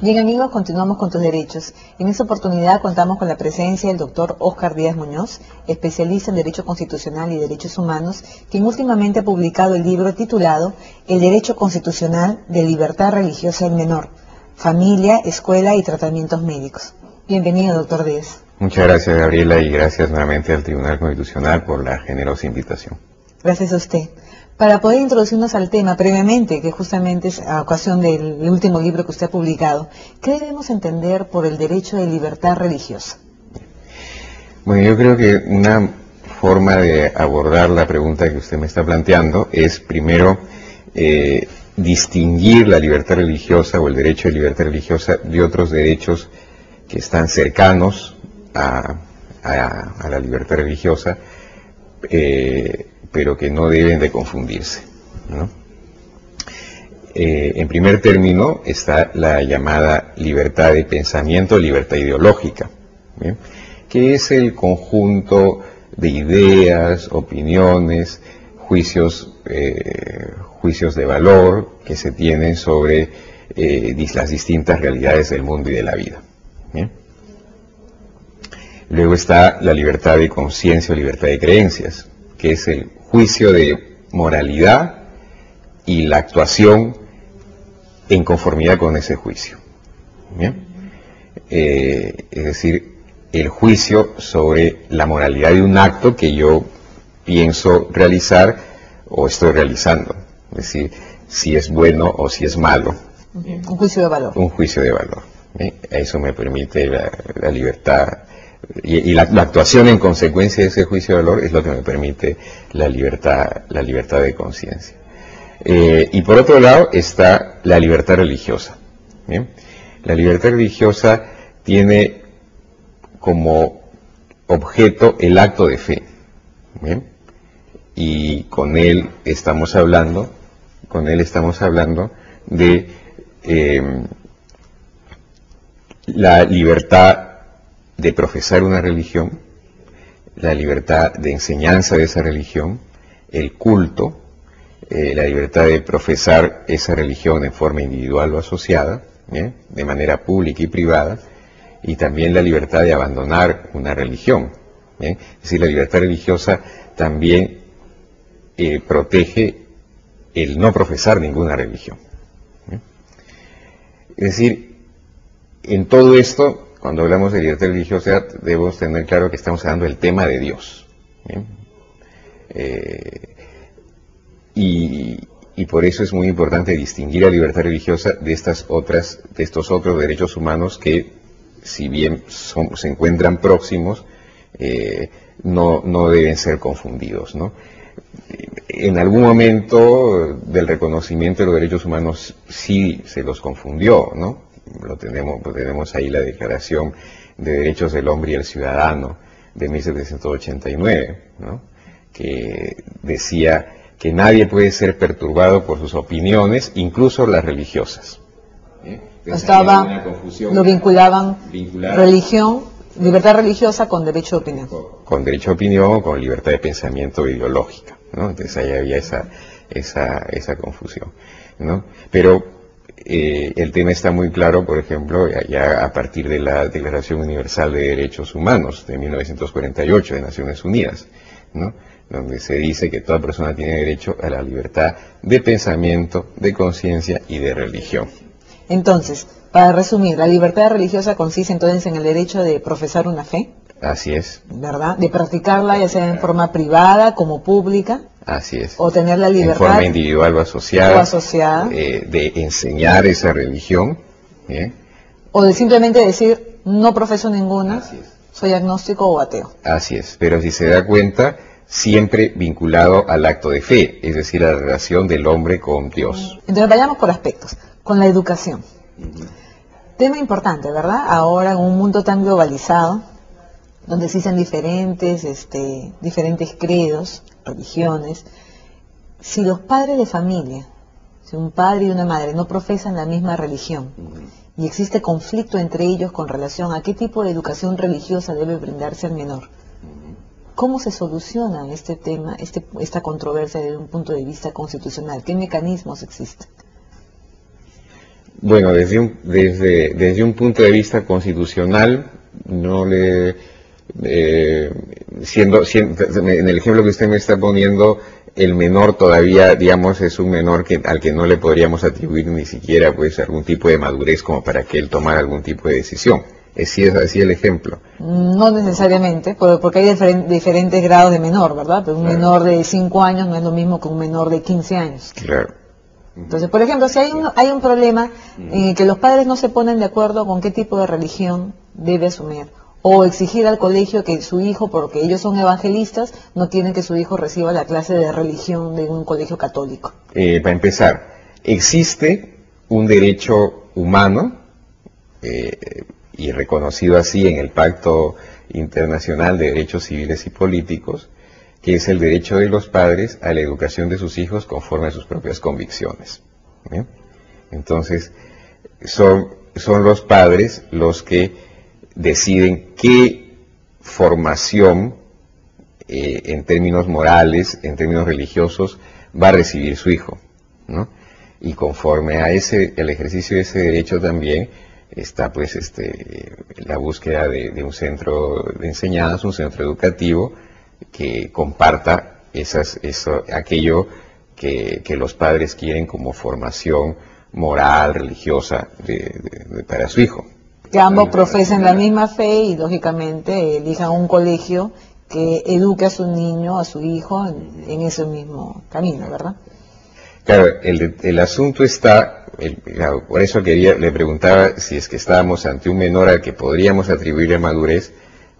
Bien amigos, continuamos con tus derechos. En esta oportunidad contamos con la presencia del doctor Óscar Díaz Muñoz, especialista en Derecho Constitucional y Derechos Humanos, quien últimamente ha publicado el libro titulado El Derecho Constitucional de Libertad Religiosa del Menor, Familia, Escuela y Tratamientos Médicos. Bienvenido, doctor Díaz. Muchas gracias, Gabriela, y gracias nuevamente al Tribunal Constitucional por la generosa invitación. Gracias a usted. Para poder introducirnos al tema previamente, que justamente es a ocasión del último libro que usted ha publicado, ¿qué debemos entender por el derecho de libertad religiosa? Bueno, yo creo que una forma de abordar la pregunta que usted me está planteando es primero distinguir la libertad religiosa o el derecho de libertad religiosa de otros derechos que están cercanos a la libertad religiosa, pero que no deben de confundirse, ¿no? En primer término está la llamada libertad de pensamiento, libertad ideológica, ¿bien?, que es el conjunto de ideas, opiniones, juicios de valor que se tienen sobre las distintas realidades del mundo y de la vida, ¿bien? Luego está la libertad de conciencia o libertad de creencias, que es el juicio de moralidad y la actuación en conformidad con ese juicio. ¿Bien? Es decir, el juicio sobre la moralidad de un acto que yo pienso realizar o estoy realizando. Es decir, si es bueno o si es malo. Un juicio de valor. Un juicio de valor. ¿Bien? Eso me permite la libertad. Y la actuación en consecuencia de ese juicio de valor es lo que me permite la libertad de conciencia. Y por otro lado está la libertad religiosa. ¿Bien? La libertad religiosa tiene como objeto el acto de fe. ¿Bien? Y con él estamos hablando de la libertad de profesar una religión, la libertad de enseñanza de esa religión, el culto, la libertad de profesar esa religión en forma individual o asociada, ¿bien?, de manera pública y privada, y también la libertad de abandonar una religión, ¿bien? Es decir, la libertad religiosa también protege el no profesar ninguna religión, ¿bien? Es decir, en todo esto, cuando hablamos de libertad religiosa, debemos tener claro que estamos hablando del tema de Dios, ¿bien? Y por eso es muy importante distinguir la libertad religiosa de estos otros derechos humanos que, si bien se encuentran próximos, no deben ser confundidos, ¿no? En algún momento del reconocimiento de los derechos humanos sí se los confundió, ¿no? Tenemos ahí la Declaración de Derechos del Hombre y el Ciudadano de 1789, ¿no?, que decía que nadie puede ser perturbado por sus opiniones, incluso las religiosas. Lo vinculaban religión, libertad religiosa con derecho de opinión. Con derecho de opinión, con libertad de pensamiento ideológica, ¿no? Entonces ahí había esa confusión, ¿no? Pero el tema está muy claro, por ejemplo, ya a partir de la Declaración Universal de Derechos Humanos de 1948 de Naciones Unidas, ¿no?, donde se dice que toda persona tiene derecho a la libertad de pensamiento, de conciencia y de religión. Entonces, para resumir, la libertad religiosa consiste entonces en el derecho de profesar una fe. Así es. ¿Verdad? De practicarla ya sea en forma privada como pública. Así es. O tener la libertad. En forma individual o asociada. De enseñar esa religión. ¿Bien? O de simplemente decir, no profeso ninguna, soy agnóstico o ateo. Así es. Pero si se da cuenta, siempre vinculado al acto de fe, es decir, a la relación del hombre con Dios. Entonces vayamos por aspectos. Con la educación. Tema importante, ¿verdad? Ahora en un mundo tan globalizado, donde existen diferentes credos, religiones, si los padres de familia, si un padre y una madre no profesan la misma religión, y existe conflicto entre ellos con relación a qué tipo de educación religiosa debe brindarse al menor, ¿cómo se soluciona este tema, esta controversia desde un punto de vista constitucional? ¿Qué mecanismos existen? Bueno, desde un punto de vista constitucional, no le en el ejemplo que usted me está poniendo, el menor todavía, digamos, es un menor al que no le podríamos atribuir ni siquiera pues algún tipo de madurez como para que él tomara algún tipo de decisión. ¿Es así el ejemplo? No necesariamente, porque hay diferentes grados de menor, ¿verdad? Pero un menor de 5 años no es lo mismo que un menor de 15 años. Claro. Entonces, por ejemplo, si hay un problema en el que los padres no se ponen de acuerdo con qué tipo de religión debe asumir, o exigir al colegio que su hijo, porque ellos son evangelistas, no quieren que su hijo reciba la clase de religión de un colegio católico. Para empezar, existe un derecho humano y reconocido así en el Pacto Internacional de Derechos Civiles y Políticos, que es el derecho de los padres a la educación de sus hijos conforme a sus propias convicciones. ¿Bien? Entonces, son los padres los que deciden qué formación en términos morales, en términos religiosos, va a recibir su hijo, ¿no? Y conforme a el ejercicio de ese derecho también está pues la búsqueda de un centro de enseñanza, un centro educativo que comparta aquello que los padres quieren como formación moral, religiosa para su hijo. Que ambos profesen la misma fe y lógicamente elijan un colegio que eduque a su niño, a su hijo en ese mismo camino, ¿verdad? Claro, el asunto está, por eso le preguntaba si es que estábamos ante un menor al que podríamos atribuirle madurez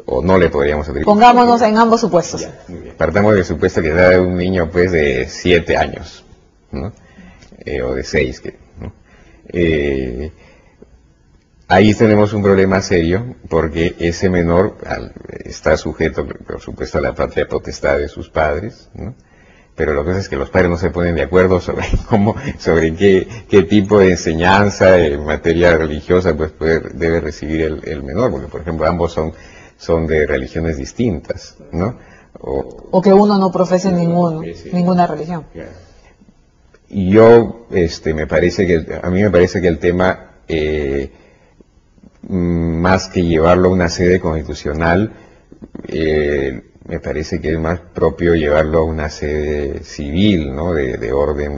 o no le podríamos atribuir. Pongámonos en ambos supuestos. Partamos del supuesto que sea un niño pues de 7 años, ¿no? O de 6, ¿no? Ahí tenemos un problema serio porque ese menor está sujeto, por supuesto, a la patria potestad de sus padres, ¿no? Pero lo que pasa es que los padres no se ponen de acuerdo sobre qué tipo de enseñanza en materia religiosa pues debe recibir el menor, porque por ejemplo ambos son de religiones distintas, ¿no? O que uno no profese ninguna religión. Y a mí me parece que el tema, más que llevarlo a una sede constitucional, me parece que es más propio llevarlo a una sede civil, ¿no? De orden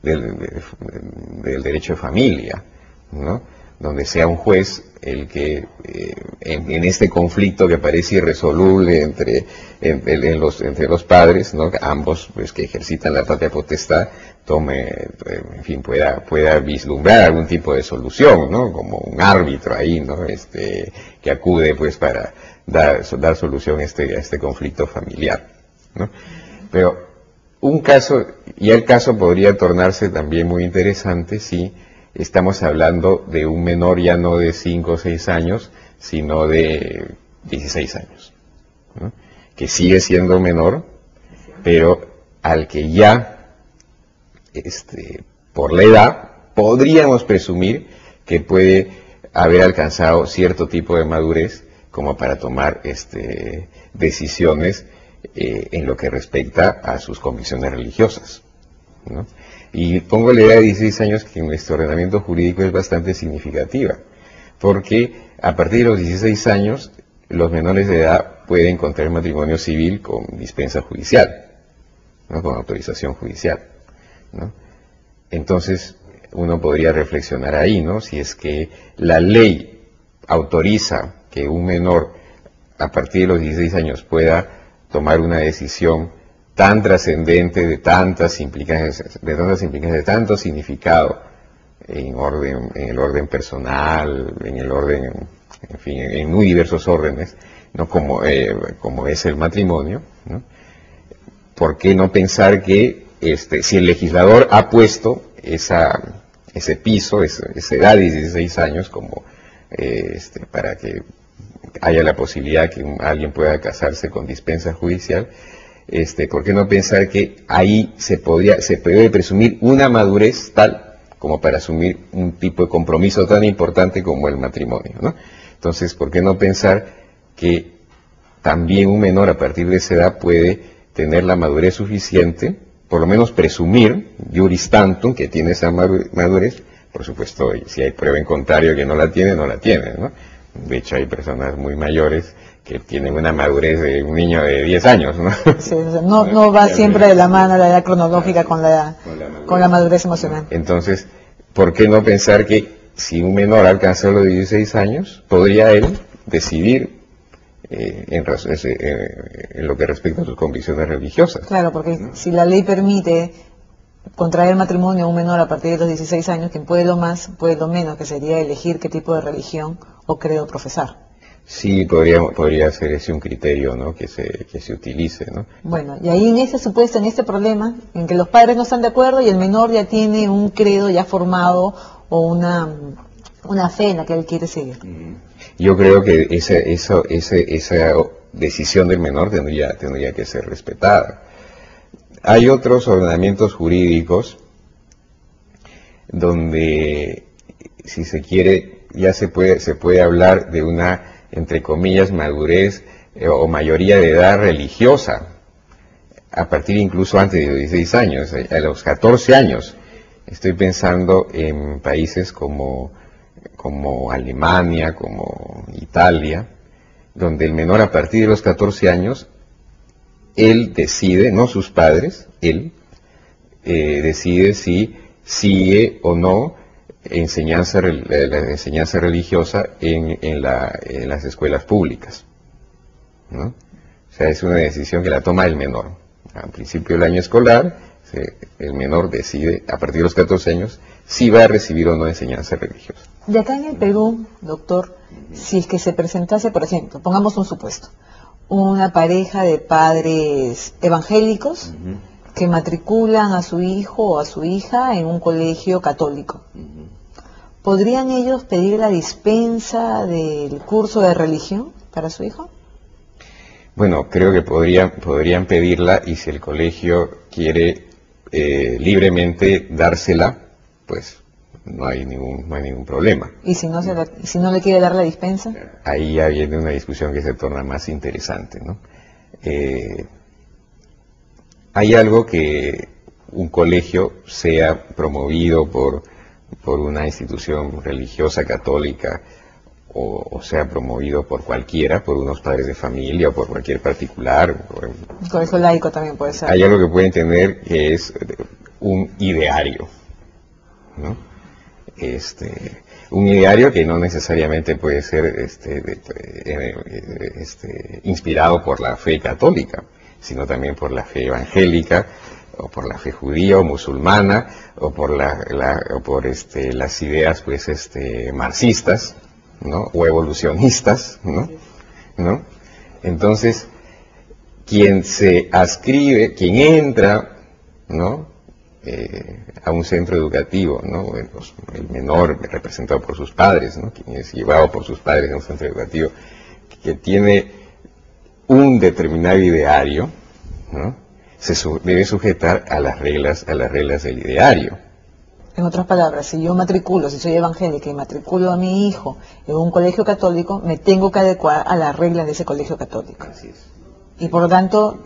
del derecho de familia, ¿no? Donde sea un juez el que en este conflicto que parece irresoluble entre los padres, ¿no? Ambos pues que ejercitan la patria potestad, pueda vislumbrar algún tipo de solución, ¿no? Como un árbitro ahí, ¿no? Que acude pues para dar solución a este conflicto familiar, ¿no? Pero el caso podría tornarse también muy interesante si estamos hablando de un menor ya no de 5 o 6 años, sino de 16 años, ¿no? Que sigue siendo menor, pero al que ya, por la edad, podríamos presumir que puede haber alcanzado cierto tipo de madurez como para tomar decisiones en lo que respecta a sus convicciones religiosas, ¿no? Y pongo la edad de 16 años que en nuestro ordenamiento jurídico es bastante significativa, porque a partir de los 16 años los menores de edad pueden contraer matrimonio civil con dispensa judicial, ¿no? Con autorización judicial, ¿no? Entonces uno podría reflexionar ahí, ¿no? Si es que la ley autoriza que un menor a partir de los 16 años pueda tomar una decisión tan trascendente, de tantas implicancias, de tanto significado en el orden personal, en el orden, en fin, en muy diversos órdenes, ¿no? Como es el matrimonio, ¿no? ¿Por qué no pensar que si el legislador ha puesto ese piso, esa edad de 16 años como para que haya la posibilidad que alguien pueda casarse con dispensa judicial, ¿por qué no pensar que ahí se puede presumir una madurez tal como para asumir un tipo de compromiso tan importante como el matrimonio, ¿no? Entonces, ¿por qué no pensar que también un menor a partir de esa edad puede tener la madurez suficiente, por lo menos presumir, juris tantum, que tiene esa madurez, Por supuesto, si hay prueba en contrario que no la tiene, no la tiene, ¿no? De hecho, hay personas muy mayores que tienen una madurez de un niño de 10 años, ¿no? Sí, o sea, no va siempre de la mano la edad cronológica con la madurez emocional. Entonces, ¿por qué no pensar que si un menor alcanza los 16 años, podría él decidir en lo que respecta a sus convicciones religiosas? Claro, porque si la ley permite contraer matrimonio a un menor a partir de los 16 años, quien puede lo más, puede lo menos, que sería elegir qué tipo de religión o credo profesar. Sí, podría ser ese un criterio, ¿no? que se utilice, ¿no? Bueno, y ahí en ese supuesto, en este problema, en que los padres no están de acuerdo y el menor ya tiene un credo ya formado o una fe en la que él quiere seguir. Yo creo que esa decisión del menor tendría que ser respetada. Hay otros ordenamientos jurídicos donde, si se quiere, ya se puede hablar de una, entre comillas, madurez o mayoría de edad religiosa, a partir incluso antes de los 16 años, a los 14 años. Estoy pensando en países como Alemania, como Italia, donde el menor a partir de los 14 años, él decide, no sus padres, él decide si sigue o no la enseñanza religiosa en las escuelas públicas, ¿no? O sea, es una decisión que la toma el menor. Al principio del año escolar, el menor decide, a partir de los 14 años, si va a recibir o no enseñanza religiosa. De acá en el Perú, doctor, si es que se presentase, por ejemplo, pongamos un supuesto, una pareja de padres evangélicos que matriculan a su hijo o a su hija en un colegio católico, ¿podrían ellos pedir la dispensa del curso de religión para su hijo? Bueno, creo que podrían pedirla, y si el colegio quiere libremente dársela, pues no hay ningún problema. ¿Y si no le quiere dar la dispensa? Ahí ya viene una discusión que se torna más interesante, ¿no? Hay algo que un colegio sea promovido por una institución religiosa católica, o sea promovido por cualquiera, por unos padres de familia o por cualquier particular. Un colegio laico también puede ser. Hay algo que pueden tener que es un ideario, ¿no? Un ideario que no necesariamente puede ser inspirado por la fe católica, sino también por la fe evangélica, o por la fe judía o musulmana, o por las ideas marxistas, ¿no? O evolucionistas, ¿no? Entonces, quien entra, ¿no? A un centro educativo, ¿no? El menor representado por sus padres, ¿no? Quien es llevado por sus padres a un centro educativo que tiene un determinado ideario, ¿no? Debe sujetar a las reglas del ideario. En otras palabras, si yo si soy evangélica y matriculo a mi hijo en un colegio católico, me tengo que adecuar a las reglas de ese colegio católico. Así es. Y por lo tanto,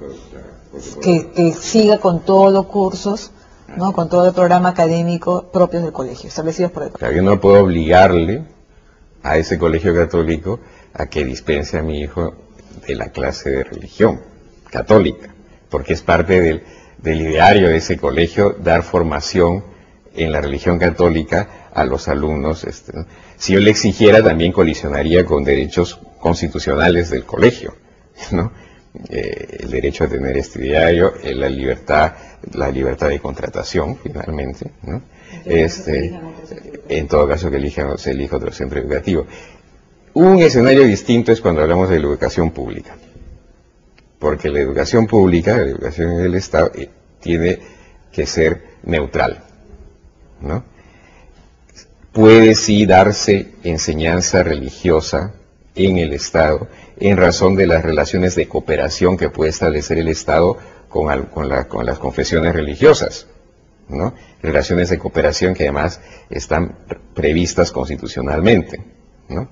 que siga con todos los cursos, ¿no? Con todo el programa académico propios del colegio, establecidos por el colegio. O sea, yo no puedo obligarle a ese colegio católico a que dispense a mi hijo de la clase de religión católica, porque es parte del ideario de ese colegio dar formación en la religión católica a los alumnos. ¿No? Si yo le exigiera, también colisionaría con derechos constitucionales del colegio, ¿no? El derecho a tener este ideario, la libertad de contratación, finalmente, ¿no? En todo caso que se elija otro centro educativo. Un escenario distinto es cuando hablamos de la educación pública, porque la educación pública, la educación del Estado, tiene que ser neutral, ¿no? Puede sí darse enseñanza religiosa en el Estado en razón de las relaciones de cooperación que puede establecer el Estado con las confesiones religiosas, ¿no? Relaciones de cooperación que además están previstas constitucionalmente, ¿no?